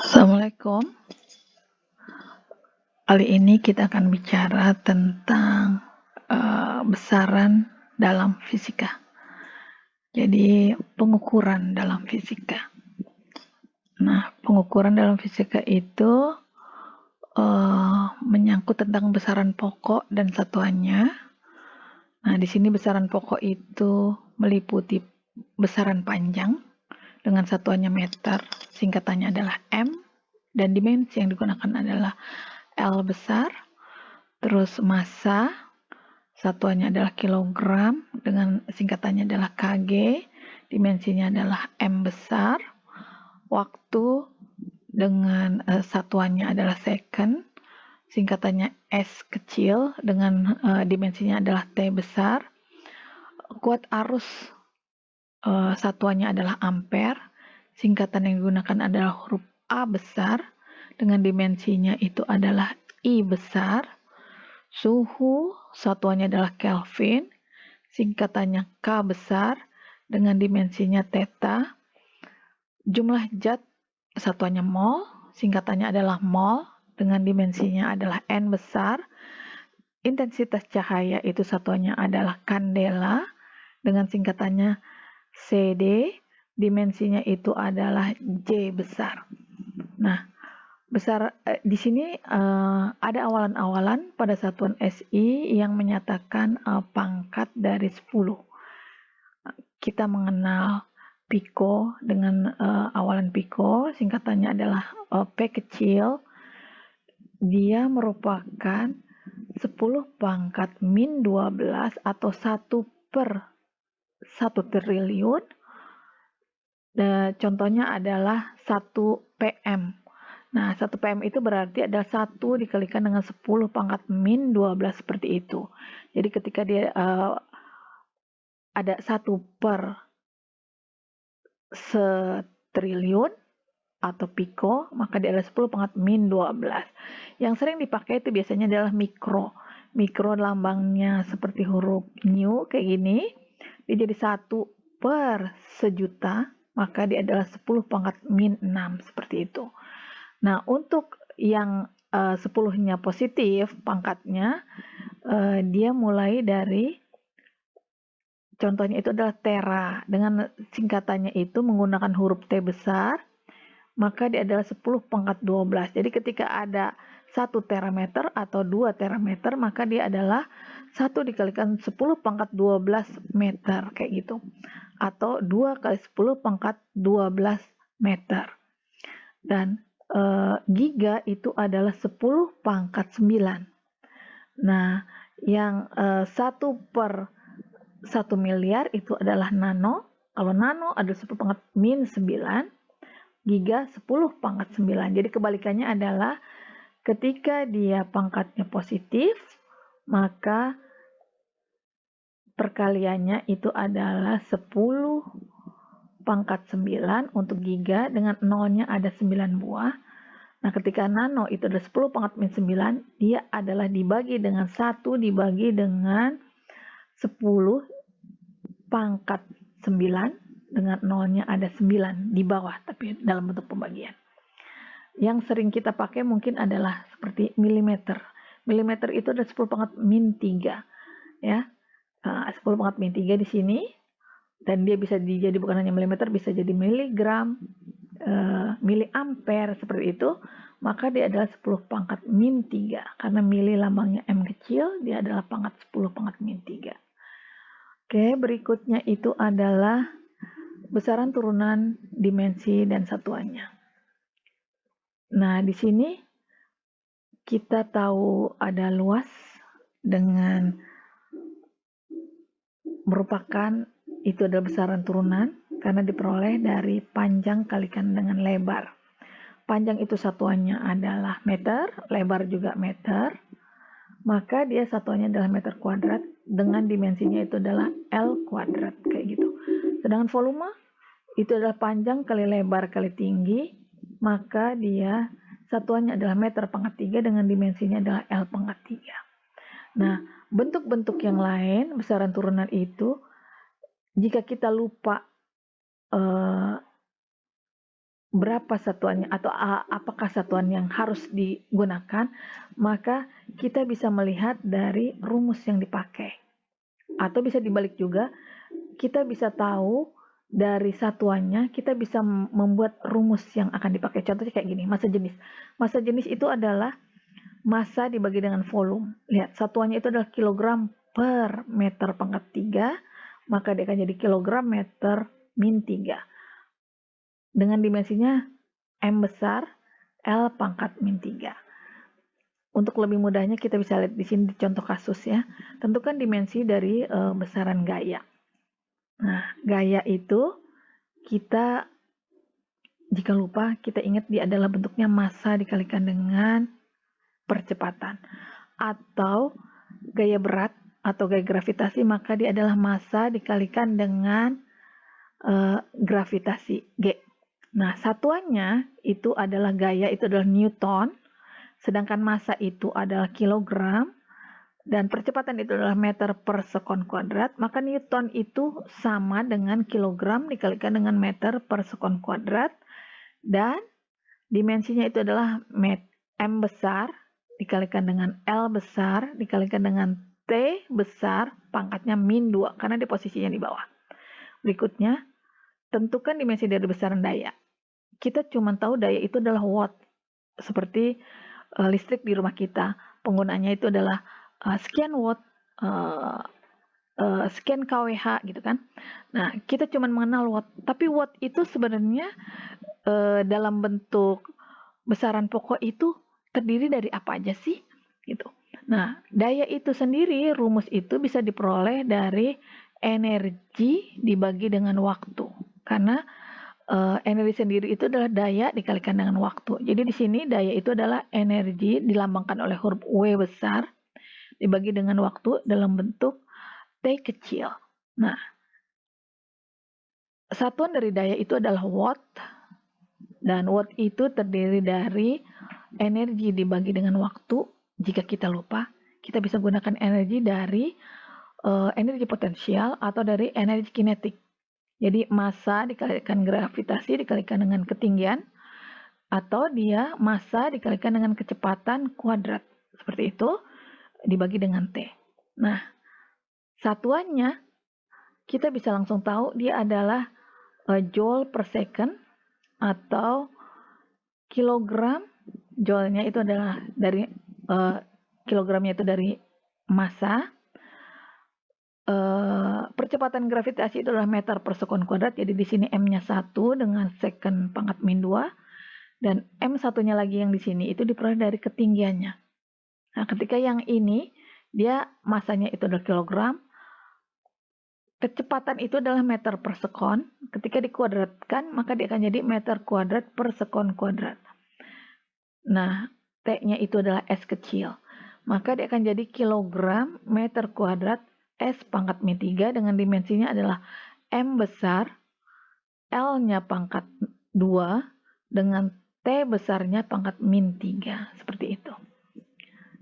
Assalamualaikum. Kali ini kita akan bicara tentang besaran dalam fisika. Jadi pengukuran dalam fisika. Nah, pengukuran dalam fisika itu menyangkut tentang besaran pokok dan satuannya. Nah, di sini besaran pokok itu meliputi besaran panjang dengan satuannya meter, singkatannya adalah M, dan dimensi yang digunakan adalah L besar. Terus massa, satuannya adalah kilogram, dengan singkatannya adalah kg, dimensinya adalah M besar. Waktu dengan satuannya adalah second, singkatannya S kecil, dengan dimensinya adalah T besar. Kuat arus, satuannya adalah ampere, singkatan yang digunakan adalah huruf A besar, dengan dimensinya itu adalah I besar. Suhu, satuannya adalah Kelvin, singkatannya K besar, dengan dimensinya theta. Jumlah zat, satuannya mol, singkatannya adalah mol, dengan dimensinya adalah N besar. Intensitas cahaya itu satuannya adalah kandela, dengan singkatannya CD, dimensinya itu adalah J besar. Nah, di sini ada awalan-awalan pada satuan SI yang menyatakan pangkat dari 10. Kita mengenal piko dengan awalan piko, singkatannya adalah P kecil. Dia merupakan 10 pangkat min 12 atau 1/1 triliun. Contohnya adalah 1 PM. Nah, 1 PM itu berarti adalah 1 dikalikan dengan 10 pangkat min 12 seperti itu. Jadi ketika dia ada 1/1 triliun atau piko, maka dia adalah 10 pangkat min 12. Yang sering dipakai itu biasanya adalah mikro. Mikro lambangnya seperti huruf new kayak gini. Dia jadi 1/1.000.000, maka dia adalah 10 pangkat min 6 seperti itu. Nah, untuk yang 10-nya positif pangkatnya, dia mulai dari contohnya itu adalah tera. Dengan singkatannya itu menggunakan huruf T besar, maka dia adalah 10 pangkat 12. Jadi ketika ada 1 terameter atau 2 terameter, maka dia adalah 1 dikalikan 10 pangkat 12 meter, kayak gitu. Atau 2 kali 10 pangkat 12 meter. Dan giga itu adalah 10 pangkat 9. Nah, yang 1/1 miliar itu adalah nano. Kalau nano adalah 10 pangkat min 9, giga 10 pangkat 9. Jadi kebalikannya adalah ketika dia pangkatnya positif, maka perkaliannya itu adalah 10 pangkat 9 untuk giga, dengan nolnya ada 9 buah. Nah, ketika nano itu adalah 10 pangkat min 9, dia adalah dibagi dengan 1 dibagi dengan 10 pangkat 9, dengan nolnya ada 9 di bawah, tapi dalam bentuk pembagian. Yang sering kita pakai mungkin adalah seperti milimeter. Milimeter itu adalah 10 pangkat min 3. Ya. 10 pangkat min 3 di sini. Dan dia bisa jadi bukan hanya milimeter, bisa jadi miligram, miliampere, seperti itu. Maka dia adalah 10 pangkat min 3. Karena mili lambangnya M kecil, dia adalah pangkat 10 pangkat min 3. Oke, berikutnya itu adalah besaran turunan dimensi dan satuannya. Nah, di sini kita tahu ada luas dengan merupakan itu adalah besaran turunan karena diperoleh dari panjang kalikan dengan lebar. Panjang itu satuannya adalah meter, lebar juga meter, maka dia satuannya adalah meter kuadrat, dengan dimensinya itu adalah L kuadrat, kayak gitu. Sedangkan volume itu adalah panjang kali lebar kali tinggi, maka dia satuannya adalah meter pangkat 3, dengan dimensinya adalah L pangkat 3. Nah, bentuk-bentuk yang lain besaran turunan itu, jika kita lupa berapa satuannya atau apakah satuan yang harus digunakan, maka kita bisa melihat dari rumus yang dipakai. Atau bisa dibalik juga, kita bisa tahu dari satuannya, kita bisa membuat rumus yang akan dipakai. Contohnya kayak gini, massa jenis. Massa jenis itu adalah massa dibagi dengan volume. Lihat, satuannya itu adalah kilogram per meter pangkat 3, maka dia akan jadi kilogram meter min 3. Dengan dimensinya M besar, L pangkat min 3. Untuk lebih mudahnya kita bisa lihat di sini di contoh kasus ya. Tentukan dimensi dari besaran gaya. Nah, gaya itu kita jika lupa kita ingat dia adalah bentuknya massa dikalikan dengan percepatan. Atau gaya berat atau gaya gravitasi maka dia adalah massa dikalikan dengan gravitasi G. Nah, satuannya itu adalah gaya itu adalah Newton, sedangkan massa itu adalah kilogram, dan percepatan itu adalah meter per sekon kuadrat, maka Newton itu sama dengan kilogram dikalikan dengan meter per sekon kuadrat, dan dimensinya itu adalah M besar dikalikan dengan L besar dikalikan dengan T besar pangkatnya min 2, karena di posisinya di bawah. Berikutnya, tentukan dimensi dari besaran daya. Kita cuma tahu daya itu adalah watt, seperti listrik di rumah kita. Penggunaannya itu adalah sekian watt, sekian kWh gitu kan. Nah, kita cuma mengenal watt, tapi watt itu sebenarnya dalam bentuk besaran pokok itu terdiri dari apa aja sih? Gitu. Nah, daya itu sendiri, rumus itu bisa diperoleh dari energi dibagi dengan waktu. Karena energi sendiri itu adalah daya dikalikan dengan waktu. Jadi di sini daya itu adalah energi dilambangkan oleh huruf W besar dibagi dengan waktu dalam bentuk T kecil. Nah, satuan dari daya itu adalah watt, dan watt itu terdiri dari energi dibagi dengan waktu. Jika kita lupa, kita bisa gunakan energi dari energi potensial atau dari energi kinetik. Jadi massa dikalikan gravitasi dikalikan dengan ketinggian, atau dia massa dikalikan dengan kecepatan kuadrat. Seperti itu, dibagi dengan T. Nah, satuannya kita bisa langsung tahu dia adalah joule per second atau kilogram. Joule-nya itu adalah dari kilogramnya itu dari massa. Percepatan gravitasi itu adalah meter per sekon kuadrat. Jadi di sini M-nya 1 dengan second pangkat min 2. Dan M satunya lagi yang di sini itu diperoleh dari ketinggiannya. Nah, ketika yang ini, dia masanya itu adalah kilogram, kecepatan itu adalah meter per sekon. Ketika dikuadratkan, maka dia akan jadi meter kuadrat per sekon kuadrat. Nah, T-nya itu adalah S kecil. Maka dia akan jadi kilogram meter kuadrat S pangkat min 3 dengan dimensinya adalah M besar, L-nya pangkat 2 dengan T besarnya pangkat min 3. Seperti itu.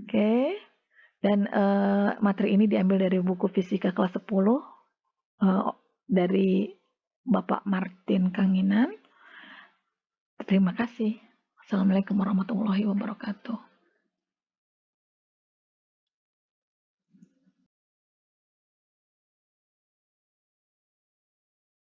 Oke. Dan materi ini diambil dari buku Fisika kelas 10 dari Bapak Martin Kanginan. Terima kasih. Assalamualaikum warahmatullahi wabarakatuh.